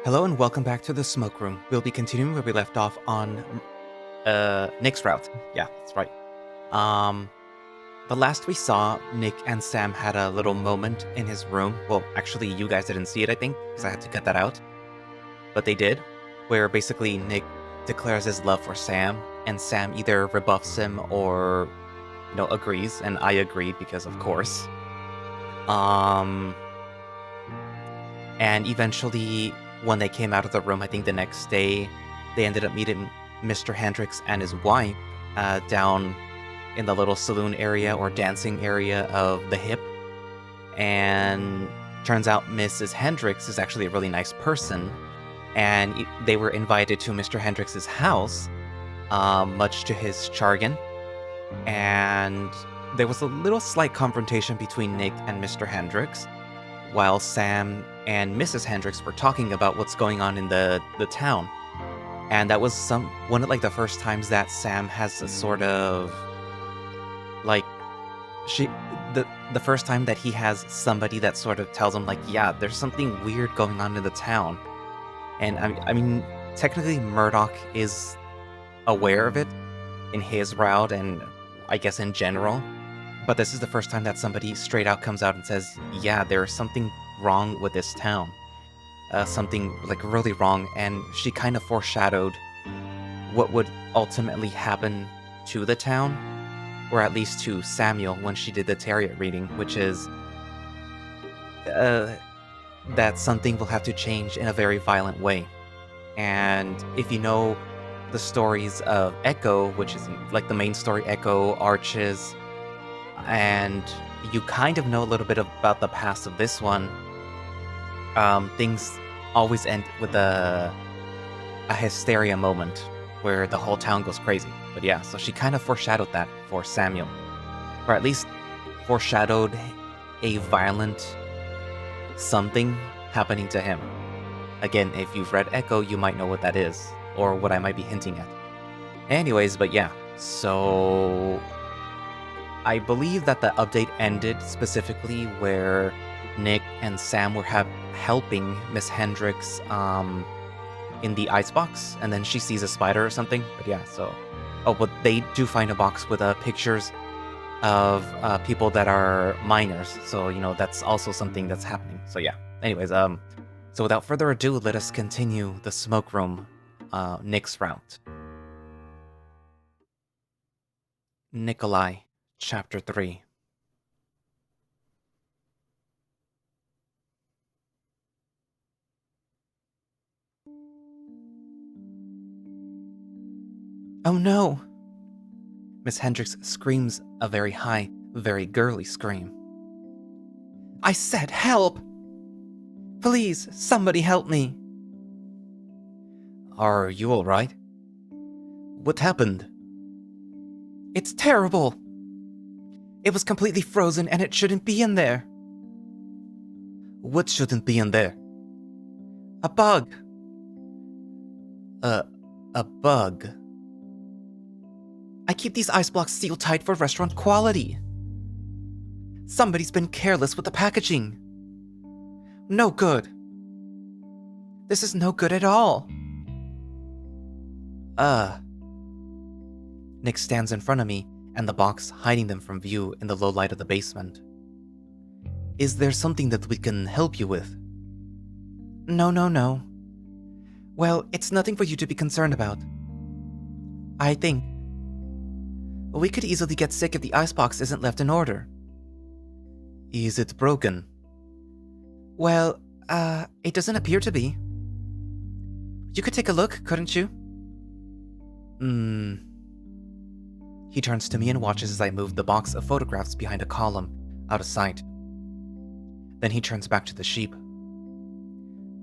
Hello and welcome back to the Smoke Room. We'll be continuing where we left off on Nick's route. Yeah, that's right. Um the last we saw, Nick and Sam had a little moment in his room. Well, actually you guys didn't see it, I think, because I had to cut that out. But they did, where basically Nick declares his love for Sam, and Sam either rebuffs him or agrees, and I agreed because of course. Um And eventually, when they came out of the room, I think the next day, they ended up meeting Mr. Hendricks and his wife down in the little saloon area or dancing area of the Hip. And turns out Mrs. Hendricks is actually a really nice person. And they were invited to Mr. Hendricks's house, much to his chagrin. And there was a little slight confrontation between Nick and Mr. Hendricks, while Sam and Mrs. Hendricks were talking about what's going on in the town. And that was one of the first times that Sam has a sort of the first time that he has somebody that sort of tells him yeah, there's something weird going on in the town. And I mean technically Murdoch is aware of it in his route and I guess in general. But this is the first time that somebody straight out comes out and says, yeah, there's something wrong with this town. Something really wrong, and she kind of foreshadowed what would ultimately happen to the town, or at least to Samuel when she did the Tarot reading, which is that something will have to change in a very violent way. And if you know the stories of Echo, which is the main story, Echo, Arches, and you kind of know a little bit about the past of this one, things always end with a hysteria moment where the whole town goes crazy. But yeah, so she kind of foreshadowed that for Samuel, or at least foreshadowed a violent something happening to him. Again, if you've read Echo, you might know what that is, or what I might be hinting at. Anyways, but yeah, so I believe that the update ended specifically where Nick and Sam were helping Miss Hendricks in the icebox, and then she sees a spider or something. But yeah, so but they do find a box with pictures of people that are minors. So that's also something that's happening. So yeah. Anyways, so without further ado, let us continue the Smoke Room, Nick's route. Nikolai. Chapter 3. Oh no! Miss Hendricks screams a very high, very girly scream. I said help! Please, somebody help me! Are you alright? What happened? It's terrible! It was completely frozen and it shouldn't be in there. What shouldn't be in there? A bug. A bug. I keep these ice blocks sealed tight for restaurant quality. Somebody's been careless with the packaging. No good. This is no good at all. Nick stands in front of me and the box hiding them from view in the low light of the basement. Is there something that we can help you with? No. Well, it's nothing for you to be concerned about. I think we could easily get sick if the icebox isn't left in order. Is it broken? Well, it doesn't appear to be. You could take a look, couldn't you? He turns to me and watches as I move the box of photographs behind a column, out of sight. Then he turns back to the sheep.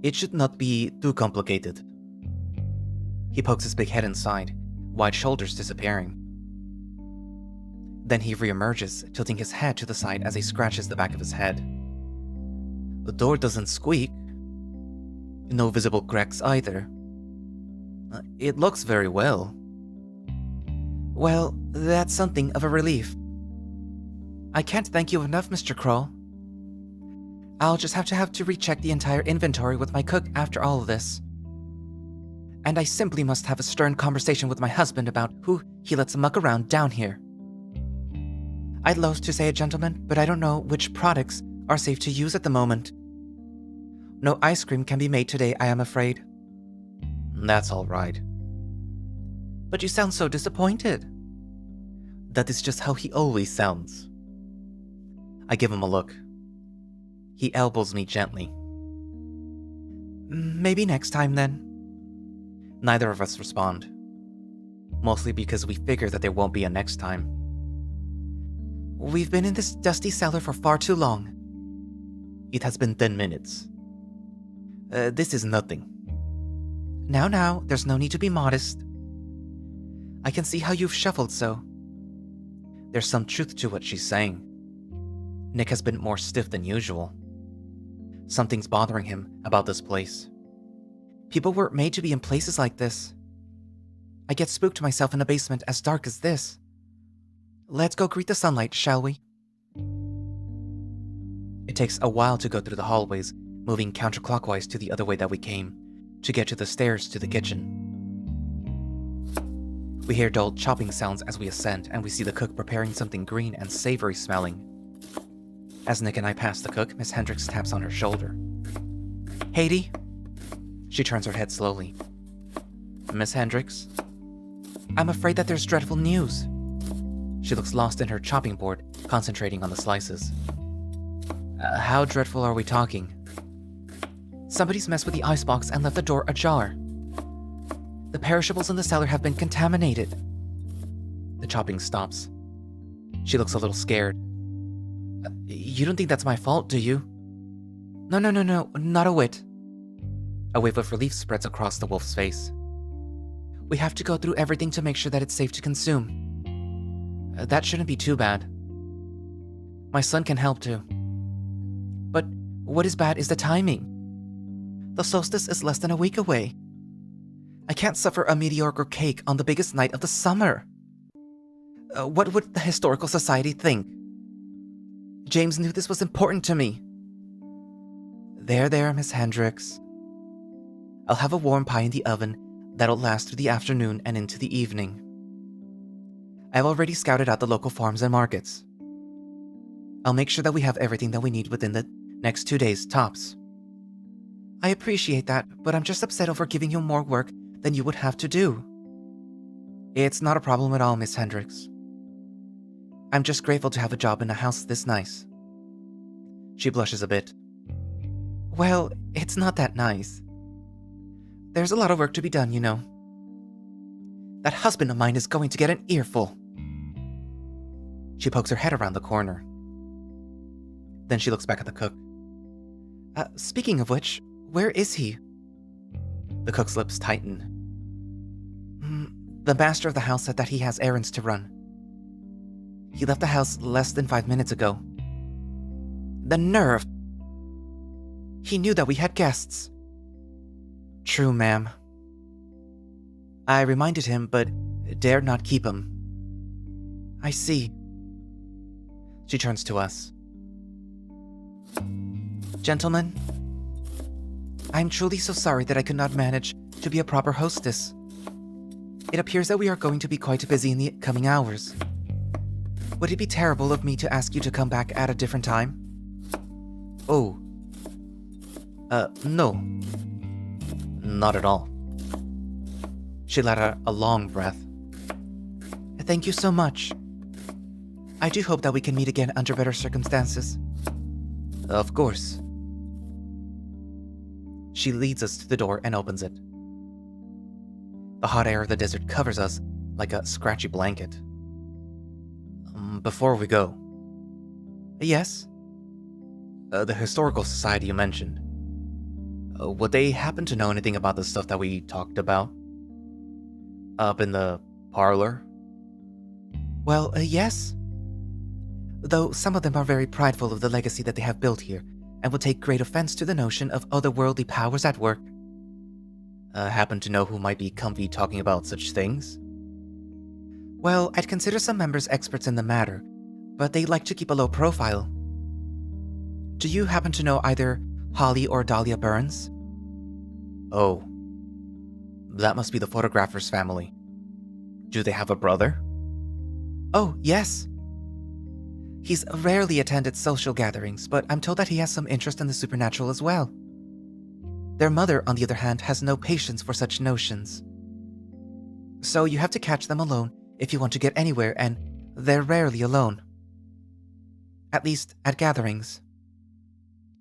It should not be too complicated. He pokes his big head inside, wide shoulders disappearing. Then he reemerges, tilting his head to the side as he scratches the back of his head. The door doesn't squeak. No visible cracks either. It looks very well. Well, that's something of a relief. I can't thank you enough, Mr. Kroll. I'll just have to recheck the entire inventory with my cook after all of this. And I simply must have a stern conversation with my husband about who he lets muck around down here. I'd loathe to say it, gentlemen, but I don't know which products are safe to use at the moment. No ice cream can be made today, I am afraid. That's all right. But you sound so disappointed. That is just how he always sounds. I give him a look. He elbows me gently. Maybe next time then. Neither of us respond. Mostly because we figure that there won't be a next time. We've been in this dusty cellar for far too long. It has been 10 minutes. This is nothing. Now, there's no need to be modest. I can see how you've shuffled so. There's some truth to what she's saying. Nik has been more stiff than usual. Something's bothering him about this place. People weren't made to be in places like this. I get spooked myself in a basement as dark as this. Let's go greet the sunlight, shall we? It takes a while to go through the hallways, moving counterclockwise to the other way that we came, to get to the stairs to the kitchen. We hear dull chopping sounds as we ascend, and we see the cook preparing something green and savory smelling. As Nik and I pass the cook, Miss Hendricks taps on her shoulder. Haiti? She turns her head slowly. Miss Hendricks? I'm afraid that there's dreadful news. She looks lost in her chopping board, concentrating on the slices. How dreadful are we talking? Somebody's messed with the icebox and left the door ajar. The perishables in the cellar have been contaminated. The chopping stops. She looks a little scared. You don't think that's my fault, do you? No, not a whit. A wave of relief spreads across the wolf's face. We have to go through everything to make sure that it's safe to consume. That shouldn't be too bad. My son can help too. But what is bad is the timing. The solstice is less than a week away. I can't suffer a mediocre cake on the biggest night of the summer. What would the Historical Society think? James knew this was important to me. There, Miss Hendricks. I'll have a warm pie in the oven that'll last through the afternoon and into the evening. I've already scouted out the local farms and markets. I'll make sure that we have everything that we need within the next 2 days, tops. I appreciate that, but I'm just upset over giving you more work than you would have to do. It's not a problem at all, Miss Hendricks. I'm just grateful to have a job in a house this nice. She blushes a bit. Well, it's not that nice. There's a lot of work to be done, you know. That husband of mine is going to get an earful. She pokes her head around the corner. Then she looks back at the cook. Speaking of which, where is he? The cook's lips tighten. The master of the house said that he has errands to run. He left the house less than 5 minutes ago. The nerve! He knew that we had guests. True, ma'am. I reminded him, but dared not keep him. I see. She turns to us. Gentlemen, I'm truly so sorry that I could not manage to be a proper hostess. It appears that we are going to be quite busy in the coming hours. Would it be terrible of me to ask you to come back at a different time? Oh. No. Not at all. She let out a long breath. Thank you so much. I do hope that we can meet again under better circumstances. Of course. She leads us to the door and opens it. The hot air of the desert covers us like a scratchy blanket. Before we go. Yes? The Historical Society you mentioned. Would they happen to know anything about the stuff that we talked about? Up in the parlor? Well, yes. Though some of them are very prideful of the legacy that they have built here, and will take great offense to the notion of otherworldly powers at work. Happen to know who might be comfy talking about such things? Well, I'd consider some members experts in the matter, but they like to keep a low profile. Do you happen to know either Holly or Dahlia Burns? Oh, that must be the photographer's family. Do they have a brother? Oh, yes. He's rarely attended social gatherings, but I'm told that he has some interest in the supernatural as well. Their mother, on the other hand, has no patience for such notions. So you have to catch them alone if you want to get anywhere, and they're rarely alone. At least at gatherings.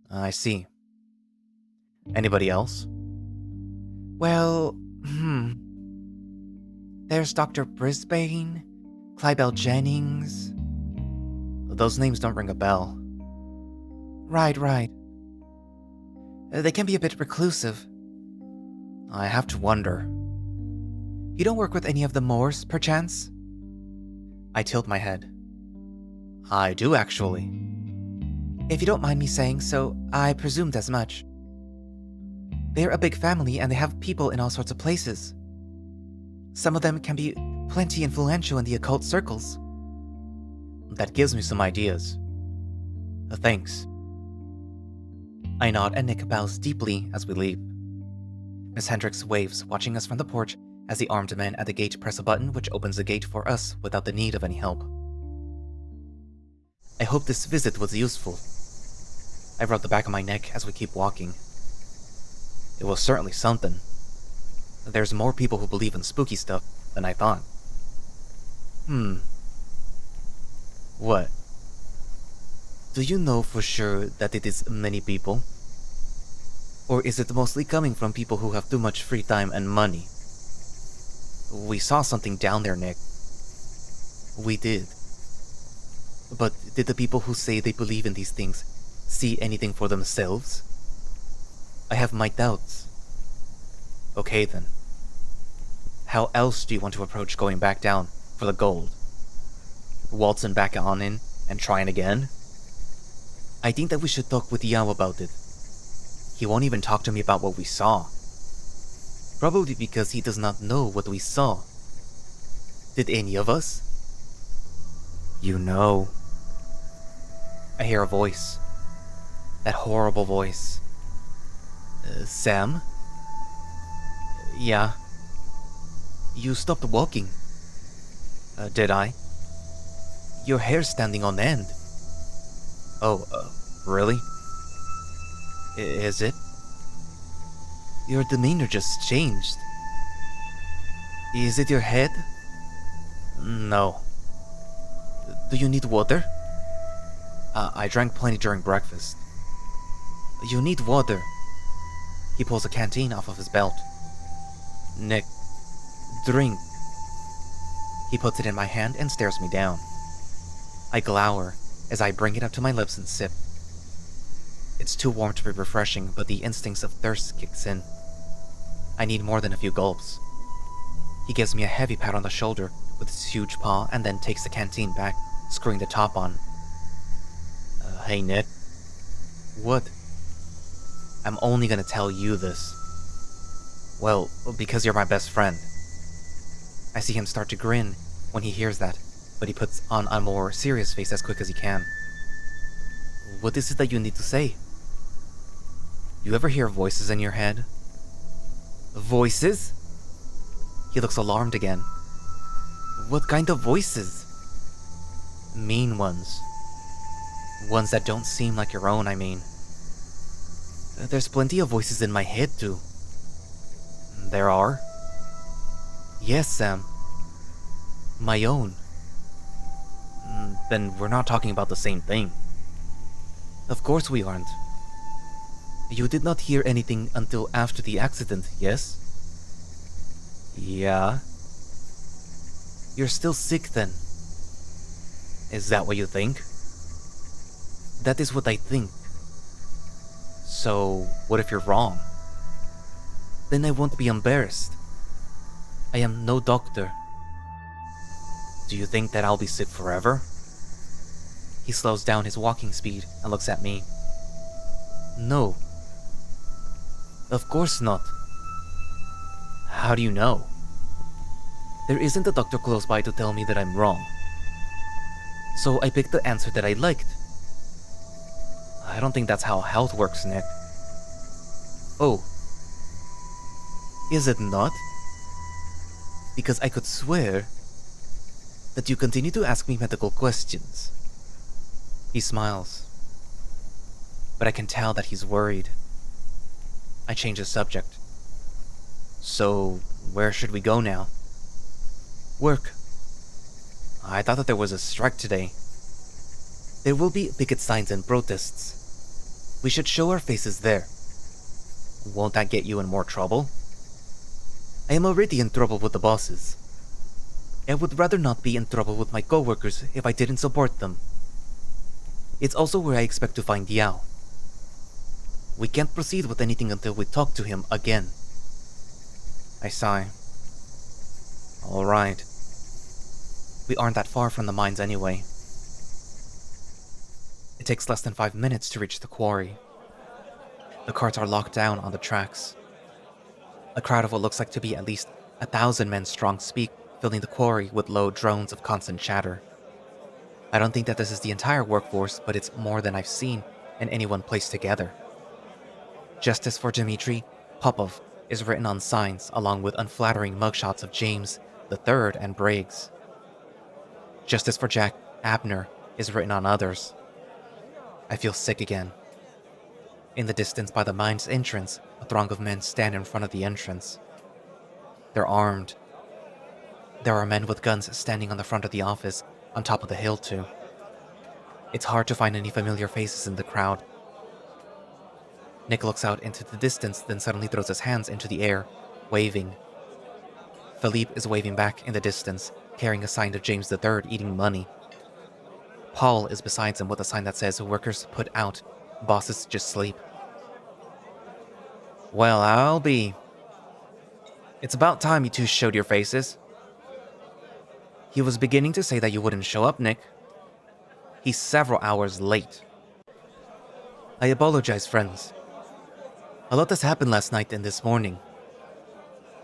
I see. Anybody else? Well, there's Dr. Brisbane, Clybelle Jennings. Those names don't ring a bell. Right. They can be a bit reclusive. I have to wonder. You don't work with any of the Moors, perchance? I tilt my head. I do, actually. If you don't mind me saying so, I presumed as much. They're a big family and they have people in all sorts of places. Some of them can be plenty influential in the occult circles. That gives me some ideas. Thanks. I nod and Nick bows deeply as we leave. Miss Hendricks waves, watching us from the porch as the armed men at the gate press a button which opens the gate for us without the need of any help. I hope this visit was useful. I rub the back of my neck as we keep walking. It was certainly something. There's more people who believe in spooky stuff than I thought. What? Do you know for sure that it is many people? Or is it mostly coming from people who have too much free time and money? We saw something down there, Nick. We did. But did the people who say they believe in these things see anything for themselves? I have my doubts. Okay then. How else do you want to approach going back down for the gold? Waltzing back on in and trying again? I think that we should talk with Yao about it. He won't even talk to me about what we saw. Probably because he does not know what we saw. Did any of us? You know. I hear a voice. That horrible voice. Sam? Yeah. You stopped walking. Did I? Your hair's standing on end. Oh, really? Is it? Your demeanor just changed. Is it your head? No. Do you need water? I drank plenty during breakfast. You need water. He pulls a canteen off of his belt. Nick, drink. He puts it in my hand and stares me down. I glower as I bring it up to my lips and sip. It's too warm to be refreshing, but the instincts of thirst kicks in. I need more than a few gulps. He gives me a heavy pat on the shoulder with his huge paw and then takes the canteen back, screwing the top on. Hey Nick. What? I'm only gonna tell you this. Well, because you're my best friend. I see him start to grin when he hears that, but he puts on a more serious face as quick as he can. What is it that you need to say? You ever hear voices in your head? Voices? He looks alarmed again. What kind of voices? Mean ones. Ones that don't seem like your own, I mean. There's plenty of voices in my head, too. There are? Yes, Sam. My own. Then we're not talking about the same thing. Of course we aren't. You did not hear anything until after the accident, yes? Yeah. You're still sick then. Is that what you think? That is what I think. So, what if you're wrong? Then I won't be embarrassed. I am no doctor. Do you think that I'll be sick forever? He slows down his walking speed and looks at me. No. Of course not. How do you know? There isn't a doctor close by to tell me that I'm wrong. So I picked the answer that I liked. I don't think that's how health works, Nick. Oh, is it not? Because I could swear that you continue to ask me medical questions. He smiles, but I can tell that he's worried. I change the subject. So, where should we go now? Work. I thought that there was a strike today. There will be picket signs and protests. We should show our faces there. Won't that get you in more trouble? I am already in trouble with the bosses. I would rather not be in trouble with my coworkers if I didn't support them. It's also where I expect to find Yao. We can't proceed with anything until we talk to him again. I sigh. All right. We aren't that far from the mines anyway. It takes less than 5 minutes to reach the quarry. The carts are locked down on the tracks. A crowd of what looks like to be at least 1,000 men strong speak, filling the quarry with low drones of constant chatter. I don't think that this is the entire workforce, but it's more than I've seen in any one place together. Justice for Dmitri Popov is written on signs along with unflattering mugshots of James III and Briggs. Justice for Jack Abner is written on others. I feel sick again. In the distance by the mine's entrance, a throng of men stand in front of the entrance. They're armed. There are men with guns standing on the front of the office, on top of the hill too. It's hard to find any familiar faces in the crowd. Nick looks out into the distance, then suddenly throws his hands into the air, waving. Philippe is waving back in the distance, carrying a sign of James III eating money. Paul is beside him with a sign that says, "Workers put out, bosses just sleep." Well, I'll be. It's about time you two showed your faces. He was beginning to say that you wouldn't show up, Nick. He's several hours late. I apologize, friends. A lot has happened last night and this morning.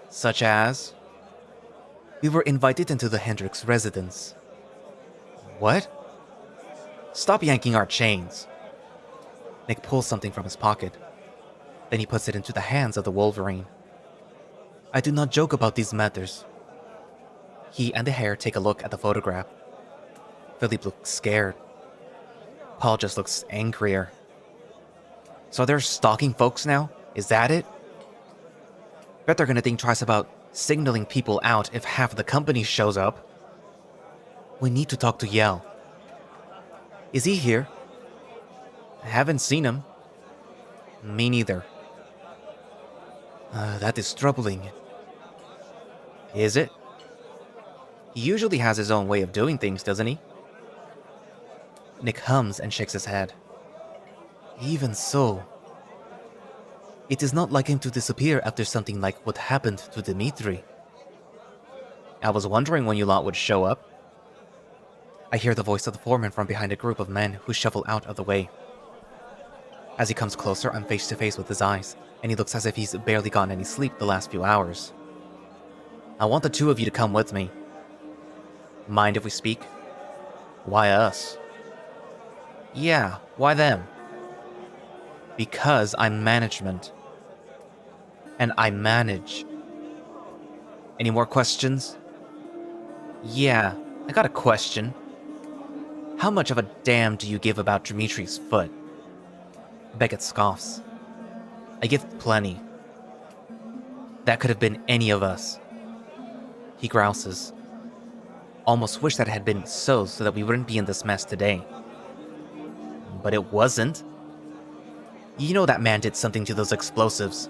Such as? We were invited into the Hendricks residence. What? Stop yanking our chains. Nick pulls something from his pocket. Then he puts it into the hands of the Wolverine. I do not joke about these matters. He and the Hare take a look at the photograph. Philippe looks scared. Paul just looks angrier. So they're stalking folks now? Is that it? Bet they're gonna think twice about signaling people out if half the company shows up. We need to talk to Yao. Is he here? I haven't seen him. Me neither. That is troubling. Is it? He usually has his own way of doing things, doesn't he? Nick hums and shakes his head. Even so, it is not like him to disappear after something like what happened to Dmitri. I was wondering when you lot would show up. I hear the voice of the foreman from behind a group of men who shuffle out of the way. As he comes closer, I'm face to face with his eyes, and he looks as if he's barely gotten any sleep the last few hours. I want the two of you to come with me. Mind if we speak? Why us? Yeah, why them? Because I'm management. And I manage. Any more questions? Yeah, I got a question. How much of a damn do you give about Dimitri's foot? Beckett scoffs. I give plenty. That could have been any of us. He grouses. Almost wish that it had been so that we wouldn't be in this mess today. But it wasn't. You know that man did something to those explosives.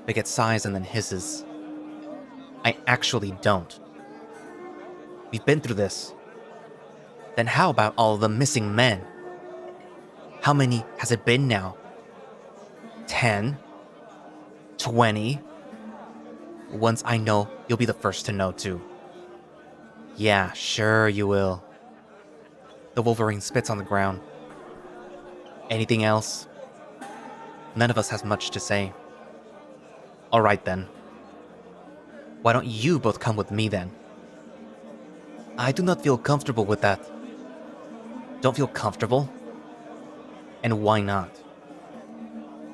Beckett sighs and then hisses. I actually don't. We've been through this. Then how about all of the missing men? How many has it been now? 10? 20? Once I know, you'll be the first to know too. Yeah, sure you will. The Wolverine spits on the ground. Anything else? None of us has much to say. Alright then. Why don't you both come with me then? I do not feel comfortable with that. Don't feel comfortable? And why not?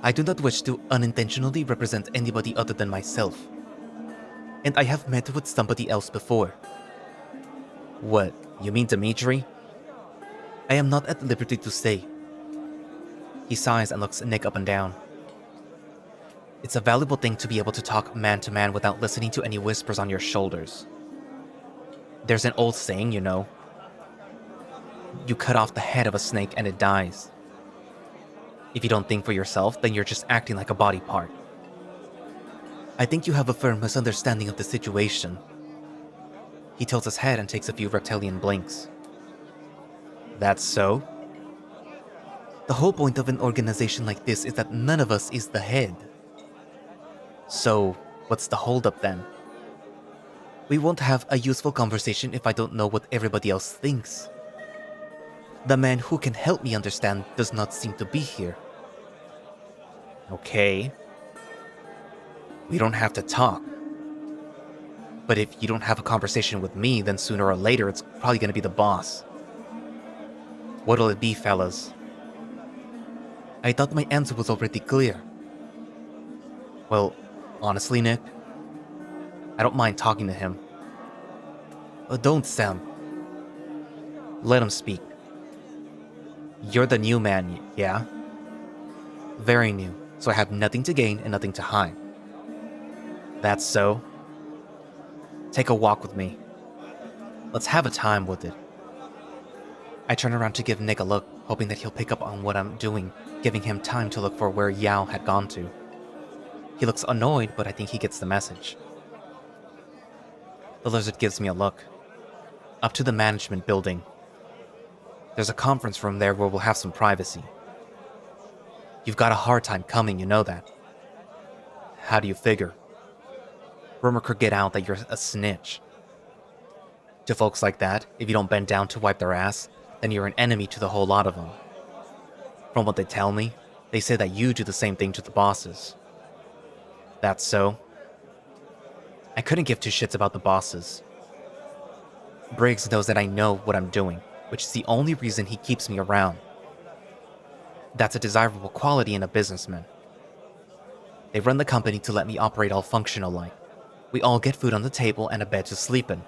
I do not wish to unintentionally represent anybody other than myself. And I have met with somebody else before. What, you mean Dimitri? I am not at liberty to say. He sighs and looks Nick up and down. It's a valuable thing to be able to talk man to man without listening to any whispers on your shoulders. There's an old saying, you know. You cut off the head of a snake and it dies. If you don't think for yourself, then you're just acting like a body part. I think you have a firm misunderstanding of the situation. He tilts his head and takes a few reptilian blinks. That's so? The whole point of an organization like this is that none of us is the head. So, what's the holdup then? We won't have a useful conversation if I don't know what everybody else thinks. The man who can help me understand does not seem to be here. Okay. We don't have to talk. But if you don't have a conversation with me, then sooner or later it's probably gonna be the boss. What'll it be, fellas? I thought my answer was already clear. Well, honestly, Nick, I don't mind talking to him. Don't, Sam. Let him speak. You're the new man, yeah? Very new, so I have nothing to gain and nothing to hide. That's so? Take a walk with me. Let's have a time with it. I turn around to give Nick a look, hoping that he'll pick up on what I'm doing, giving him time to look for where Yao had gone to. He looks annoyed, but I think he gets the message. The lizard gives me a look. Up to the management building. There's a conference room there where we'll have some privacy. You've got a hard time coming, you know that. How do you figure? Rumor could get out that you're a snitch. To folks like that, if you don't bend down to wipe their ass, then you're an enemy to the whole lot of them. From what they tell me, they say that you do the same thing to the bosses. That's so? I couldn't give two shits about the bosses. Briggs knows that I know what I'm doing, which is the only reason he keeps me around. That's a desirable quality in a businessman. They run the company to let me operate all functional like. We all get food on the table and a bed to sleep in.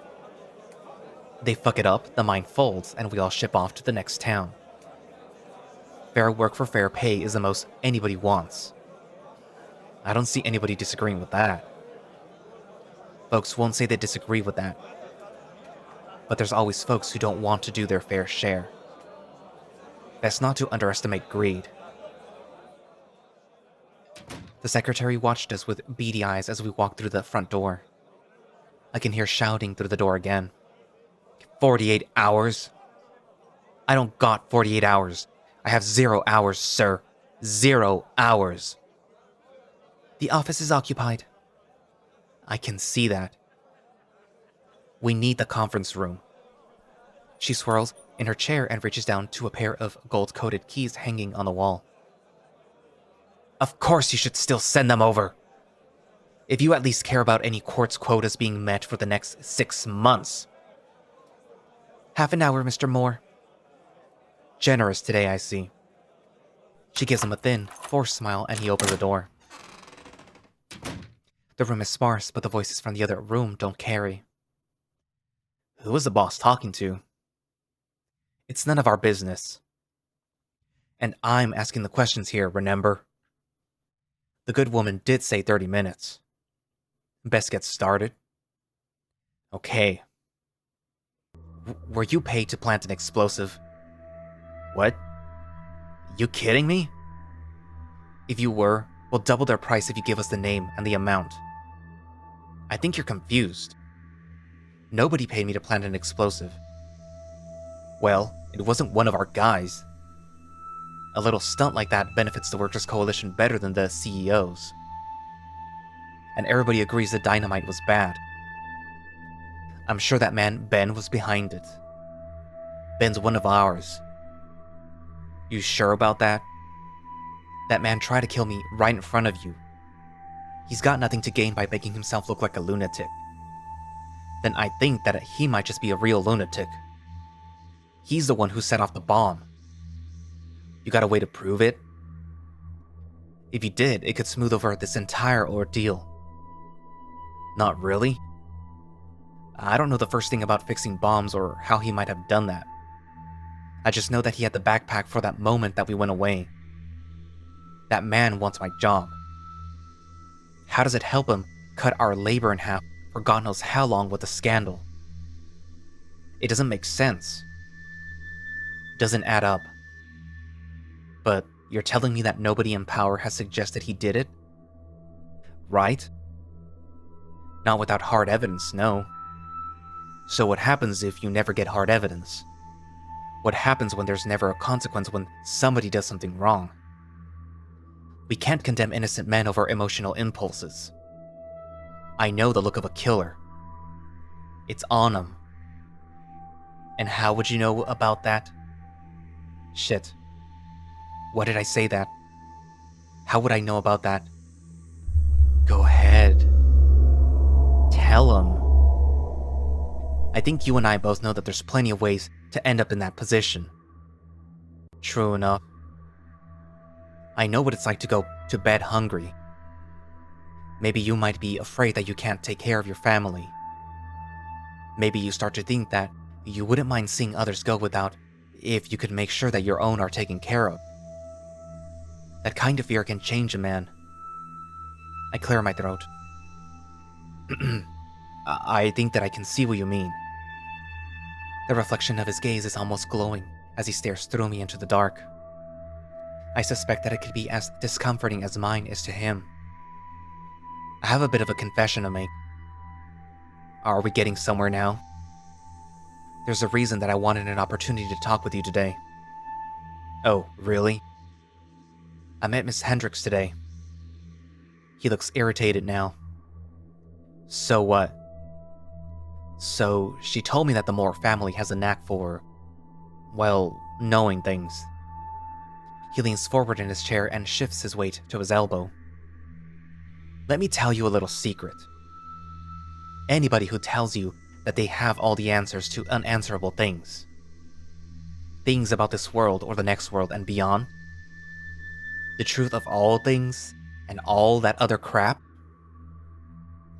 They fuck it up, the mine folds, and we all ship off to the next town. Fair work for fair pay is the most anybody wants. I don't see anybody disagreeing with that. Folks won't say they disagree with that. But there's always folks who don't want to do their fair share. Best not to underestimate greed. The secretary watched us with beady eyes as we walked through the front door. I can hear shouting through the door again. 48 hours? I don't got 48 hours. I have 0 hours, sir. 0 hours. The office is occupied. I can see that. We need the conference room. She swirls in her chair and reaches down to a pair of gold-coated keys hanging on the wall. Of course you should still send them over. If you at least care about any quartz quotas being met for the next 6 months. Half an hour, Mr. Moore. Generous today, I see. She gives him a thin, forced smile and he opens the door. The room is sparse, but the voices from the other room don't carry. Who is the boss talking to? It's none of our business. And I'm asking the questions here, remember? The good woman did say 30 minutes. Best get started. Okay. Were you paid to plant an explosive? What? You kidding me? If you were, we'll double their price if you give us the name and the amount. I think you're confused. Nobody paid me to plant an explosive. Well, it wasn't one of our guys. A little stunt like that benefits the Workers' Coalition better than the CEOs. And everybody agrees the dynamite was bad. I'm sure that man Ben was behind it. Ben's one of ours. You sure about that? That man tried to kill me right in front of you. He's got nothing to gain by making himself look like a lunatic. Then I think that he might just be a real lunatic. He's the one who set off the bomb. You got a way to prove it? If you did, it could smooth over this entire ordeal. Not really? I don't know the first thing about fixing bombs or how he might have done that. I just know that he had the backpack for that moment that we went away. That man wants my job. How does it help him cut our labor in half for God knows how long with a scandal? It doesn't make sense. Doesn't add up. But you're telling me that nobody in power has suggested he did it? Right? Not without hard evidence, no. So what happens if you never get hard evidence? What happens when there's never a consequence when somebody does something wrong? We can't condemn innocent men over emotional impulses. I know the look of a killer. It's on him. And how would you know about that? Shit. Why did I say that? How would I know about that? Go ahead. Tell him. I think you and I both know that there's plenty of ways to end up in that position. True enough. I know what it's like to go to bed hungry. Maybe you might be afraid that you can't take care of your family. Maybe you start to think that you wouldn't mind seeing others go without if you could make sure that your own are taken care of. That kind of fear can change a man. I clear my throat. I think that I can see what you mean. The reflection of his gaze is almost glowing as he stares through me into the dark. I suspect that it could be as discomforting as mine is to him. I have a bit of a confession to make. Are we getting somewhere now? There's a reason that I wanted an opportunity to talk with you today. Oh, really? I met Miss Hendricks today. He looks irritated now. So what? So, she told me that the Moore family has a knack for, well, knowing things. He leans forward in his chair and shifts his weight to his elbow. Let me tell you a little secret. Anybody who tells you that they have all the answers to unanswerable things, things about this world or the next world and beyond, the truth of all things and all that other crap,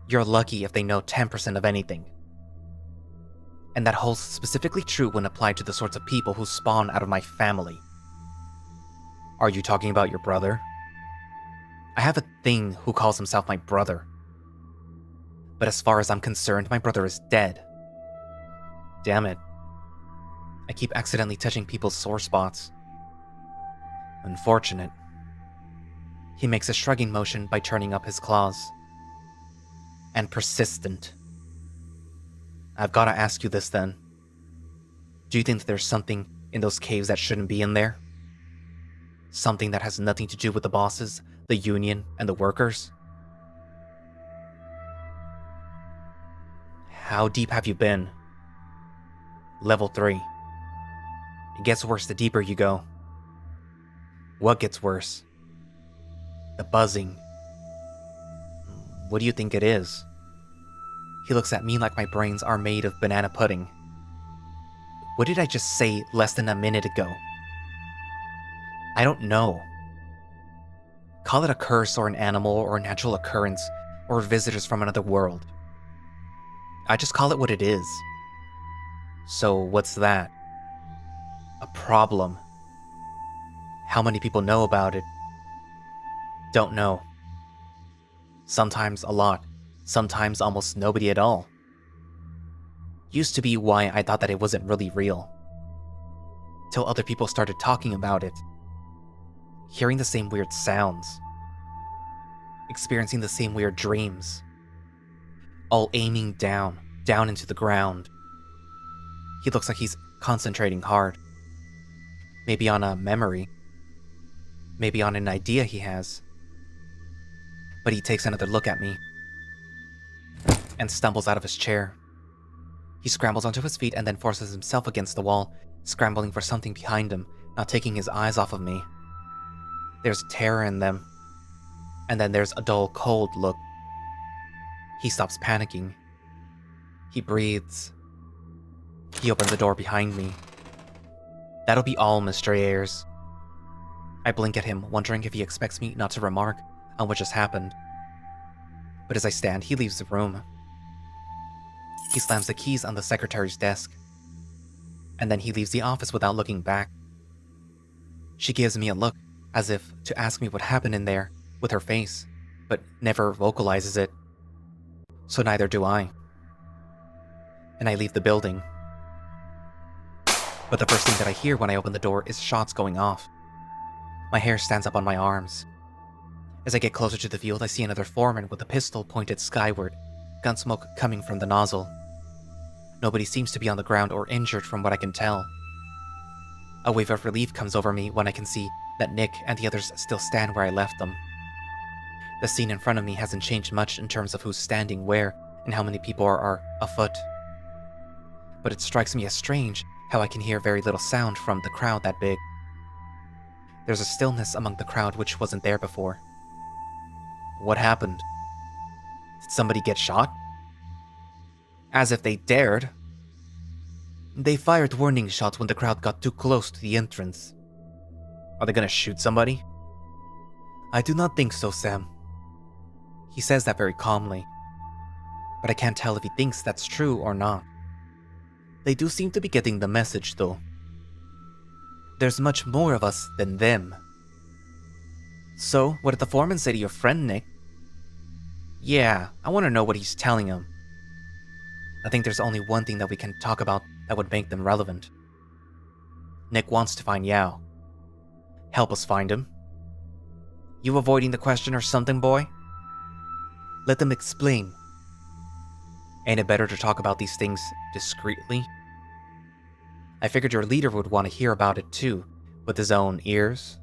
you're lucky if they know 10% of anything. And that holds specifically true when applied to the sorts of people who spawn out of my family. Are you talking about your brother? I have a thing who calls himself my brother. But as far as I'm concerned, my brother is dead. Damn it. I keep accidentally touching people's sore spots. Unfortunate. He makes a shrugging motion by turning up his claws. And persistent. I've gotta ask you this then. Do you think that there's something in those caves that shouldn't be in there? Something that has nothing to do with the bosses, the union, and the workers? How deep have you been? Level 3. It gets worse the deeper you go. What gets worse? The buzzing. What do you think it is? He looks at me like my brains are made of banana pudding. What did I just say less than a minute ago? I don't know. Call it a curse or an animal or a natural occurrence or visitors from another world. I just call it what it is. So what's that? A problem. How many people know about it? Don't know. Sometimes a lot. Sometimes almost nobody at all. Used to be why I thought that it wasn't really real. Till other people started talking about it. Hearing the same weird sounds. Experiencing the same weird dreams. All aiming down into the ground. He looks like he's concentrating hard. Maybe on a memory. Maybe on an idea he has. But he takes another look at me. And stumbles out of his chair. He scrambles onto his feet and then forces himself against the wall, scrambling for something behind him, not taking his eyes off of me. There's terror in them. And then there's a dull, cold look. He stops panicking. He breathes. He opens the door behind me. That'll be all, Mr. Ayers. I blink at him, wondering if he expects me not to remark on what just happened. But as I stand, he leaves the room. He slams the keys on the secretary's desk. And then he leaves the office without looking back. She gives me a look, as if to ask me what happened in there, with her face, but never vocalizes it. So neither do I. And I leave the building. But the first thing that I hear when I open the door is shots going off. My hair stands up on my arms. As I get closer to the field, I see another foreman with a pistol pointed skyward, gun smoke coming from the nozzle. Nobody seems to be on the ground or injured from what I can tell. A wave of relief comes over me when I can see that Nik and the others still stand where I left them. The scene in front of me hasn't changed much in terms of who's standing where and how many people are afoot. But it strikes me as strange how I can hear very little sound from the crowd that big. There's a stillness among the crowd which wasn't there before. What happened? Did somebody get shot? As if they dared. They fired warning shots when the crowd got too close to the entrance. Are they gonna shoot somebody? I do not think so, Sam. He says that very calmly. But I can't tell if he thinks that's true or not. They do seem to be getting the message, though. There's much more of us than them. So, what did the foreman say to your friend, Nik? Yeah, I want to know what he's telling him. I think there's only one thing that we can talk about that would make them relevant. Nik wants to find Yao. Help us find him. You avoiding the question or something, boy? Let them explain. Ain't it better to talk about these things discreetly? I figured your leader would want to hear about it too, with his own ears.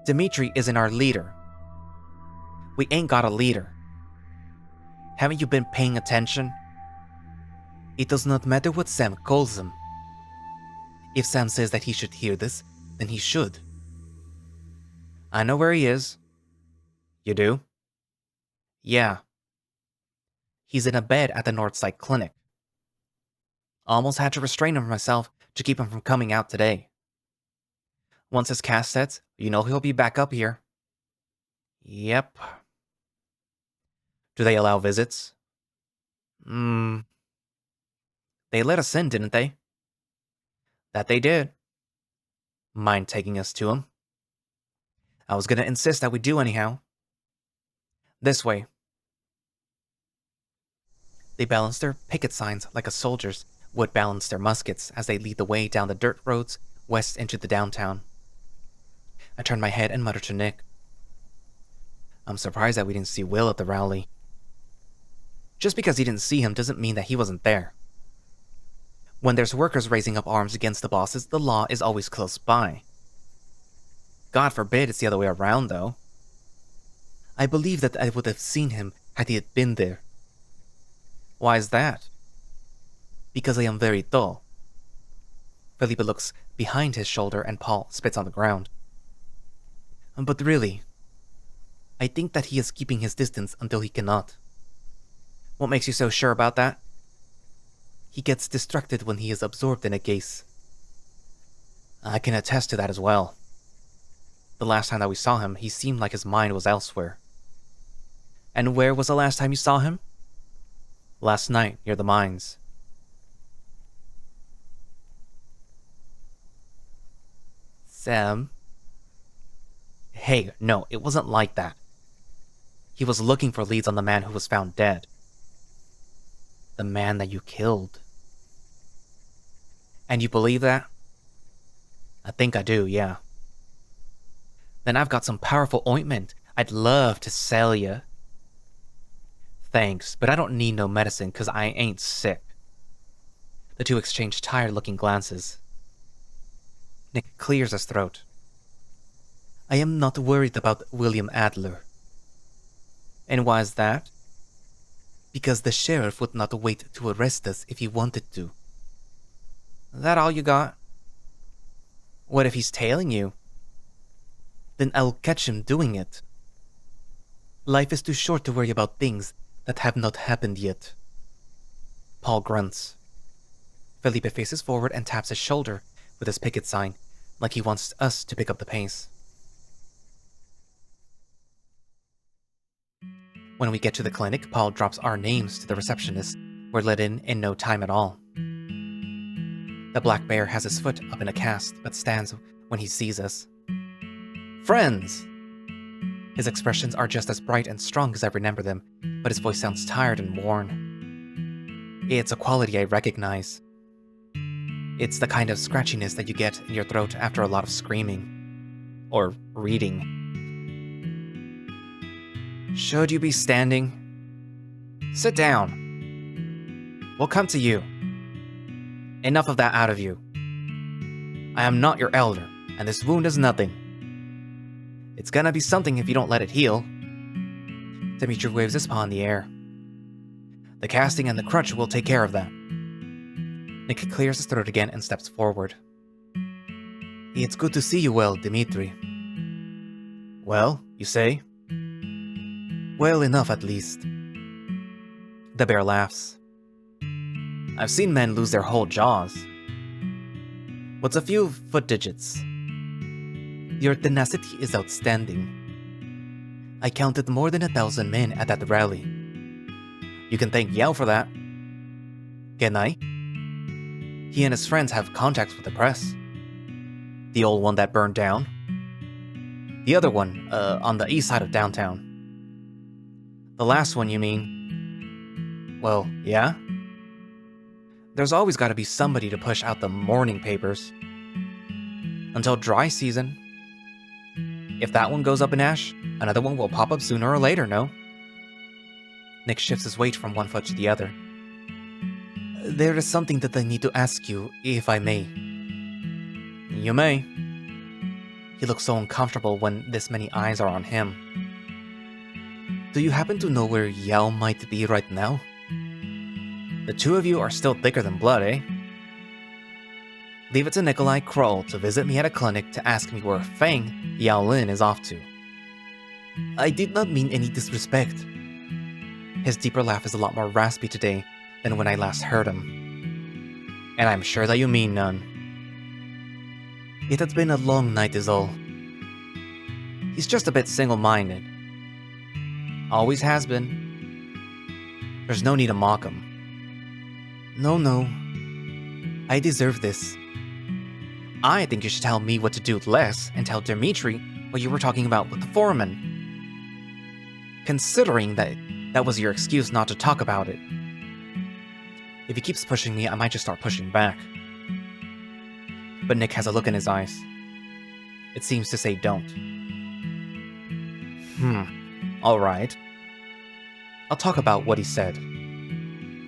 Dimitri isn't our leader. We ain't got a leader. Haven't you been paying attention? It does not matter what Sam calls him. If Sam says that he should hear this, then he should. I know where he is. You do? Yeah. He's in a bed at the Northside Clinic. Almost had to restrain him myself to keep him from coming out today. Once his cast sets, you know he'll be back up here. Yep. Do they allow visits? They let us in, didn't they? That they did. Mind taking us to him? I was gonna insist that we do anyhow. This way. They balance their picket signs like a soldiers would balance their muskets as they lead the way down the dirt roads west into the downtown. I turn my head and mutter to Nik. I'm surprised that we didn't see Will at the rally. Just because he didn't see him doesn't mean that he wasn't there. When there's workers raising up arms against the bosses, the law is always close by. God forbid it's the other way around, though. I believe that I would have seen him had he had been there. Why is that? Because I am very dull. Felipe looks behind his shoulder and Paul spits on the ground. But really, I think that he is keeping his distance until he cannot. What makes you so sure about that? He gets distracted when he is absorbed in a case. I can attest to that as well. The last time that we saw him, he seemed like his mind was elsewhere. And where was the last time you saw him? Last night, near the mines. Sam? Hey, no, it wasn't like that. He was looking for leads on the man who was found dead. The man that you killed. And you believe that? I think I do, yeah. Then I've got some powerful ointment I'd love to sell you. Thanks, but I don't need no medicine because I ain't sick. The two exchange tired-looking glances. Nik clears his throat. I am not worried about William Adler. And why is that? Because the sheriff would not wait to arrest us if he wanted to. That all you got? What if he's tailing you? Then I'll catch him doing it. Life is too short to worry about things that have not happened yet. Paul grunts. Felipe faces forward and taps his shoulder with his picket sign, like he wants us to pick up the pace. When we get to the clinic, Paul drops our names to the receptionist. We're let in no time at all. The black bear has his foot up in a cast, but stands when he sees us. Friends! His expressions are just as bright and strong as I remember them, but his voice sounds tired and worn. It's a quality I recognize. It's the kind of scratchiness that you get in your throat after a lot of screaming. Or reading. Should you be standing? Sit down. We'll come to you. Enough of that out of you. I am not your elder, and this wound is nothing. It's gonna be something if you don't let it heal. Dimitri waves his paw in the air. The casting and the crutch will take care of that. Nik clears his throat again and steps forward. It's good to see you well, Dimitri. Well, you say? Well enough, at least. The bear laughs. I've seen men lose their whole jaws. What's a few foot digits? Your tenacity is outstanding. I counted more than 1,000 men at that rally. You can thank Yao for that. Can I? He and his friends have contacts with the press. The old one that burned down. The other one, on the east side of downtown. The last one, you mean? Well, yeah? There's always got to be somebody to push out the morning papers. Until dry season. If that one goes up in ash, another one will pop up sooner or later, no? Nik shifts his weight from one foot to the other. There is something that I need to ask you, if I may. You may. He looks so uncomfortable when this many eyes are on him. Do you happen to know where Yao might be right now? The two of you are still thicker than blood, eh? Leave it to Nikolai Kroll to visit me at a clinic to ask me where Feng Yaolin is off to. I did not mean any disrespect. His deeper laugh is a lot more raspy today than when I last heard him. And I'm sure that you mean none. It has been a long night is all. He's just a bit single-minded. Always has been. There's no need to mock him. No. I deserve this. I think you should tell me what to do less and tell Dimitri what you were talking about with the foreman. Considering that was your excuse not to talk about it. If he keeps pushing me, I might just start pushing back. But Nik has a look in his eyes. It seems to say don't. Alright. I'll talk about what he said.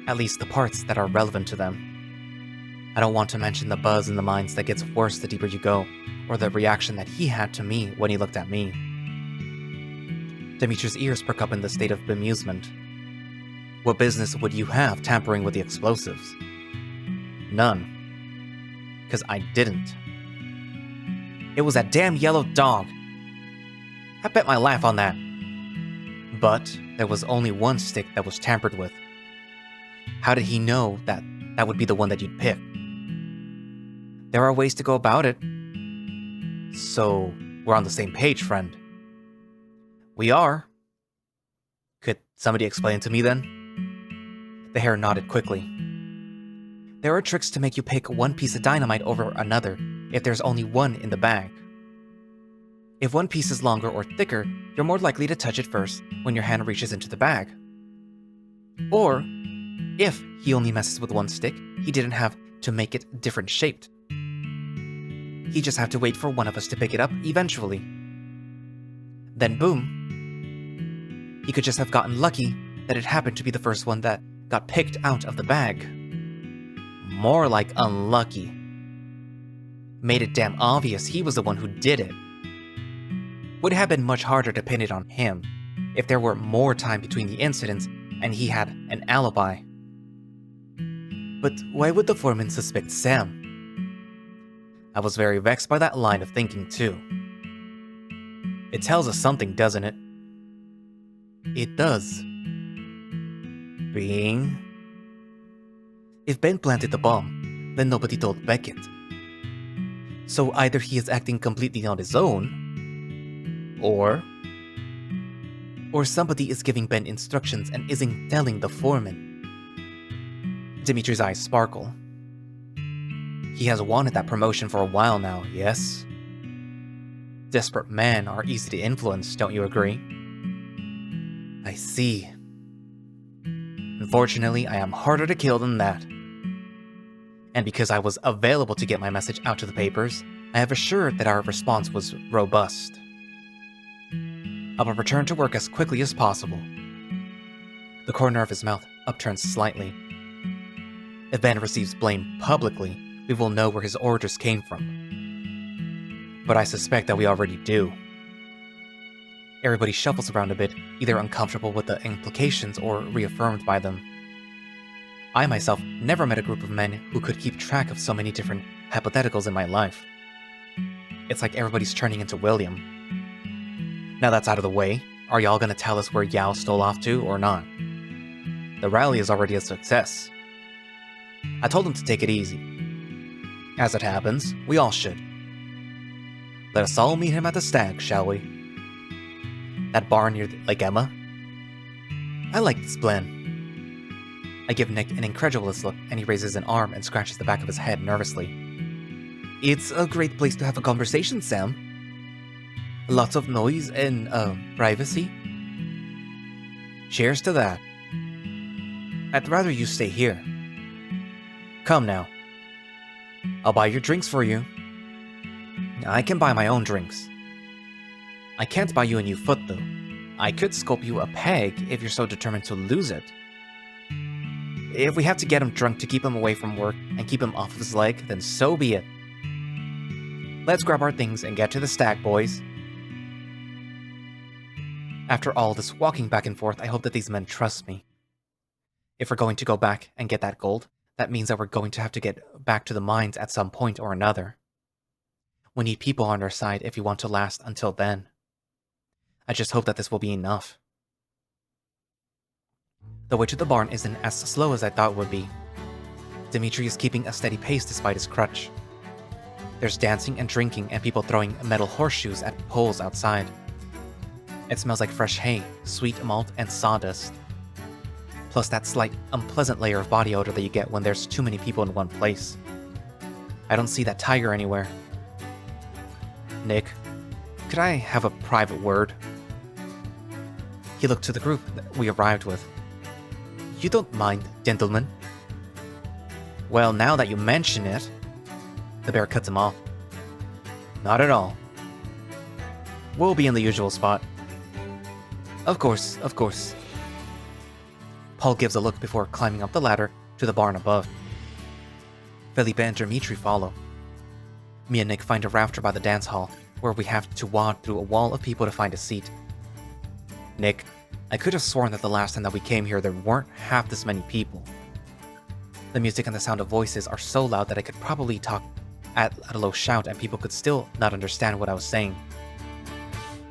At least the parts that are relevant to them. I don't want to mention the buzz in the minds that gets worse the deeper you go, or the reaction that he had to me when he looked at me. Dimitri's ears perk up in the state of bemusement. What business would you have tampering with the explosives? None. 'Cause I didn't. It was that damn yellow dog. I bet my life on that. But there was only one stick that was tampered with. How did he know that would be the one that you'd pick? There are ways to go about it. So, we're on the same page, friend. We are. Could somebody explain to me then? The hare nodded quickly. There are tricks to make you pick one piece of dynamite over another if there's only one in the bag. If one piece is longer or thicker, you're more likely to touch it first when your hand reaches into the bag. Or, if he only messes with one stick, he didn't have to make it different shaped. He just had to wait for one of us to pick it up eventually. Then boom. He could just have gotten lucky that it happened to be the first one that got picked out of the bag. More like unlucky. Made it damn obvious he was the one who did it. Would have been much harder to pin it on him if there were more time between the incidents and he had an alibi. But why would the foreman suspect Sam? I was very vexed by that line of thinking too. It tells us something, doesn't it? It does. Being? If Ben planted the bomb, then nobody told Beckett. So either he is acting completely on his own, or somebody is giving Ben instructions and isn't telling the foreman. Dimitri's eyes sparkle. He has wanted that promotion for a while now, yes? Desperate men are easy to influence, don't you agree? I see. Unfortunately, I am harder to kill than that. And because I was available to get my message out to the papers, I have assured that our response was robust. I will return to work as quickly as possible. The corner of his mouth upturns slightly. If Ben receives blame publicly, we will know where his orders came from. But I suspect that we already do. Everybody shuffles around a bit, either uncomfortable with the implications or reaffirmed by them. I myself never met a group of men who could keep track of so many different hypotheticals in my life. It's like everybody's turning into William. Now that's out of the way, are y'all gonna tell us where Yao stole off to or not? The rally is already a success. I told him to take it easy. As it happens, we all should. Let us all meet him at the stag, shall we? That barn near Lake Emma? I like this plan. I give Nick an incredulous look, and he raises an arm and scratches the back of his head nervously. It's a great place to have a conversation, Sam. Lots of noise and, privacy. Cheers to that. I'd rather you stay here. Come now. I'll buy your drinks for you. I can buy my own drinks. I can't buy you a new foot, though. I could scope you a peg if you're so determined to lose it. If we have to get him drunk to keep him away from work and keep him off of his leg, then so be it. Let's grab our things and get to the stag, boys. After all this walking back and forth, I hope that these men trust me. If we're going to go back and get that gold, that means that we're going to have to get back to the mines at some point or another. We need people on our side if we want to last until then. I just hope that this will be enough. The way to the barn isn't as slow as I thought it would be. Dimitri is keeping a steady pace despite his crutch. There's dancing and drinking and people throwing metal horseshoes at poles outside. It smells like fresh hay, sweet malt, and sawdust. Plus that slight, unpleasant layer of body odor that you get when there's too many people in one place. I don't see that tiger anywhere. Nick, could I have a private word? He looked to the group that we arrived with. You don't mind, gentlemen? Well, now that you mention it... The bear cuts him off. Not at all. We'll be in the usual spot. Of course, of course. Paul gives a look before climbing up the ladder to the barn above. Felipe and Dimitri follow. Me and Nick find a rafter by the dance hall, where we have to wade through a wall of people to find a seat. Nick, I could have sworn that the last time that we came here there weren't half this many people. The music and the sound of voices are so loud that I could probably talk at a low shout and people could still not understand what I was saying.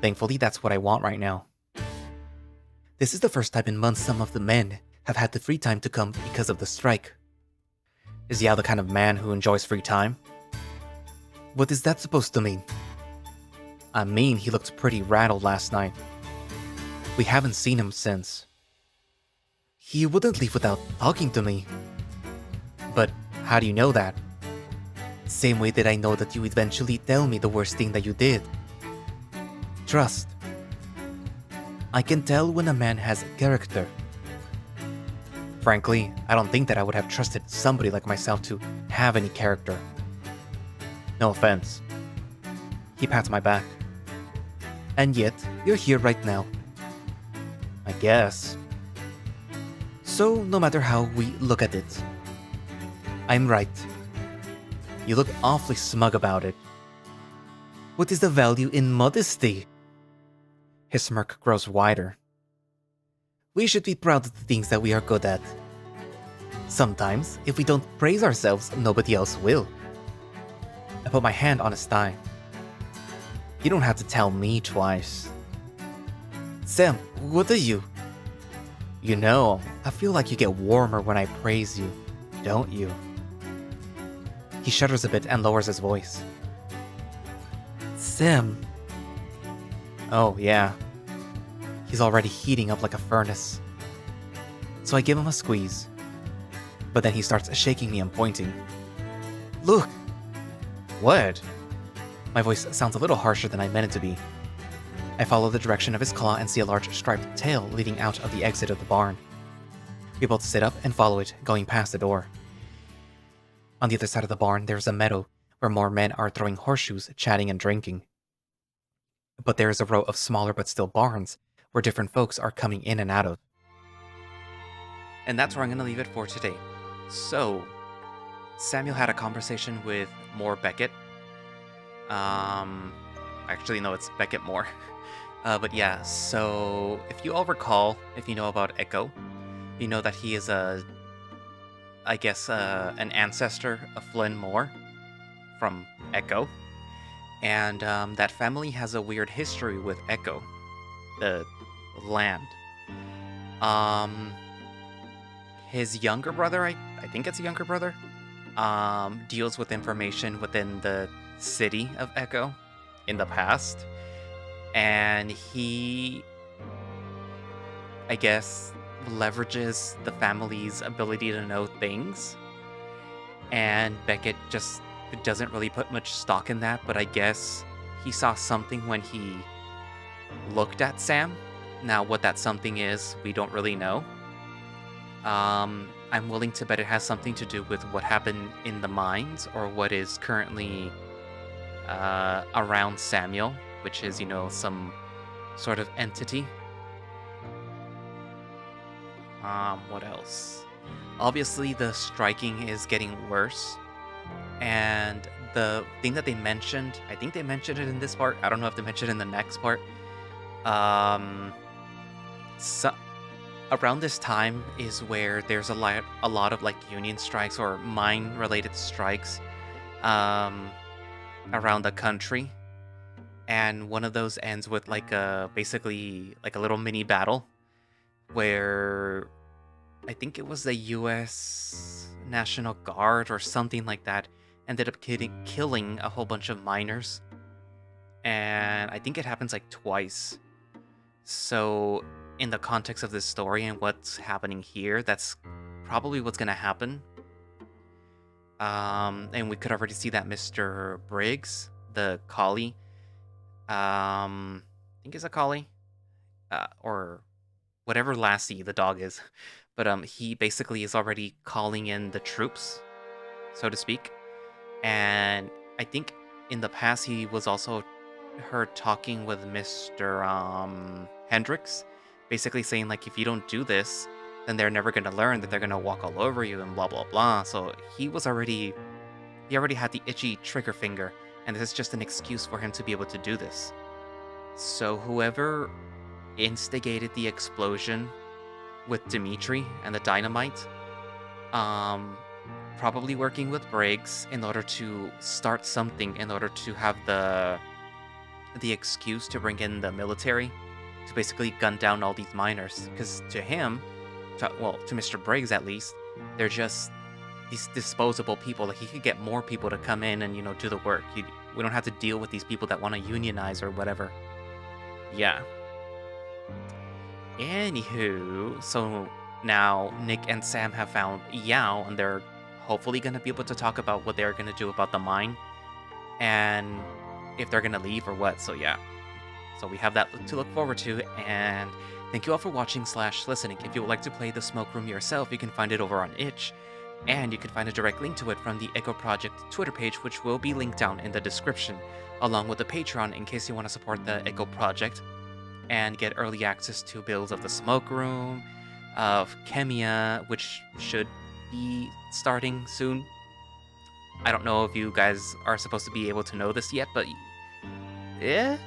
Thankfully, that's what I want right now. This is the first time in months some of the men have had the free time to come because of the strike. Is Yao the kind of man who enjoys free time? What is that supposed to mean? I mean, he looked pretty rattled last night. We haven't seen him since. He wouldn't leave without talking to me. But how do you know that? Same way that I know that you eventually tell me the worst thing that you did. Trust. I can tell when a man has character. Frankly, I don't think that I would have trusted somebody like myself to have any character. No offense. He pats my back. And yet, you're here right now. I guess. So, no matter how we look at it, I'm right. You look awfully smug about it. What is the value in modesty? His smirk grows wider. We should be proud of the things that we are good at. Sometimes, if we don't praise ourselves, nobody else will. I put my hand on his thigh. You don't have to tell me twice. Sam, what are you? You know, I feel like you get warmer when I praise you, don't you? He shudders a bit and lowers his voice. him. Oh, yeah. He's already heating up like a furnace. So I give him a squeeze. But then he starts shaking me and pointing. Look! What? My voice sounds a little harsher than I meant it to be. I follow the direction of his claw and see a large striped tail leading out of the exit of the barn. We both sit up and follow it, going past the door. On the other side of the barn, there's a meadow where more men are throwing horseshoes, chatting and drinking. But there is a row of smaller but still barns where different folks are coming in and out of. And that's where I'm going to leave it for today. So, Samuel had a conversation with Moore Beckett. Actually, no, it's Beckett Moore. But yeah, so if you all recall, if you know about Echo, you know that he is an ancestor of Flynn Moore from Echo. And that family has a weird history with Echo, the land. His younger brother, I think it's a younger brother, deals with information within the city of Echo in the past. And he, I guess, leverages the family's ability to know things. And Beckett just doesn't really put much stock in that, but I guess he saw something when he looked at Sam. Now, what that something is, we don't really know. I'm willing to bet it has something to do with what happened in the mines, or what is currently around Samuel, which is, some sort of entity. What else? Obviously, the striking is getting worse. And the thing that they mentioned, I think they mentioned it in this part. I don't know if they mentioned it in the next part. So, around this time is where there's a lot of like union strikes or mine-related strikes around the country. And one of those ends with basically like a little mini battle where I think it was the U.S. National Guard or something like that ended up killing a whole bunch of miners. And I think it happens like twice. So in the context of this story and what's happening here, that's probably what's going to happen. And we could already see that Mr. Briggs, the collie, I think it's a collie, or whatever Lassie the dog is. But he basically is already calling in the troops, so to speak. And I think in the past he was also heard talking with Mr. Hendricks, basically saying like, if you don't do this, then they're never going to learn, that they're going to walk all over you and blah blah blah. So he already had the itchy trigger finger, and this is just an excuse for him to be able to do this. So whoever instigated the explosion with Dimitri and the dynamite, probably working with Briggs in order to start something, in order to have the excuse to bring in the military to basically gun down all these miners. Because to him, to Mr. Briggs at least, they're just these disposable people. Like, he could get more people to come in and do the work. We don't have to deal with these people that want to unionize or whatever. Yeah. Anywho, so now Nik and Sam have found Yao, and they're hopefully going to be able to talk about what they're going to do about the mine, and if they're going to leave or what. So yeah, so we have that to look forward to. And thank you all for watching / listening. If you would like to play the Smoke Room yourself, you can find it over on itch, and you can find a direct link to it from the Echo Project Twitter page, which will be linked down in the description, along with the Patreon in case you want to support the Echo Project and get early access to builds of the Smoke Room, of Kemia, which should be starting soon. I don't know if you guys are supposed to be able to know this yet, but yeah.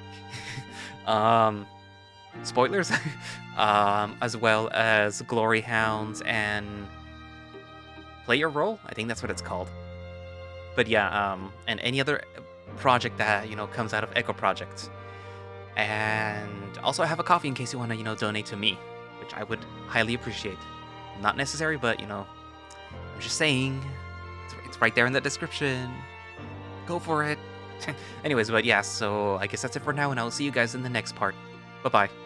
Spoilers. As well as Glory Hounds and Player Role, I think that's what it's called. But yeah, and any other project that comes out of Echo Projects. And also I have a coffee in case you want to donate to me, which I would highly appreciate. Not necessary, but I'm just saying, it's right there in the description. Go for it. Anyways, but yeah, so I guess that's it for now, and I'll see you guys in the next part. Bye bye.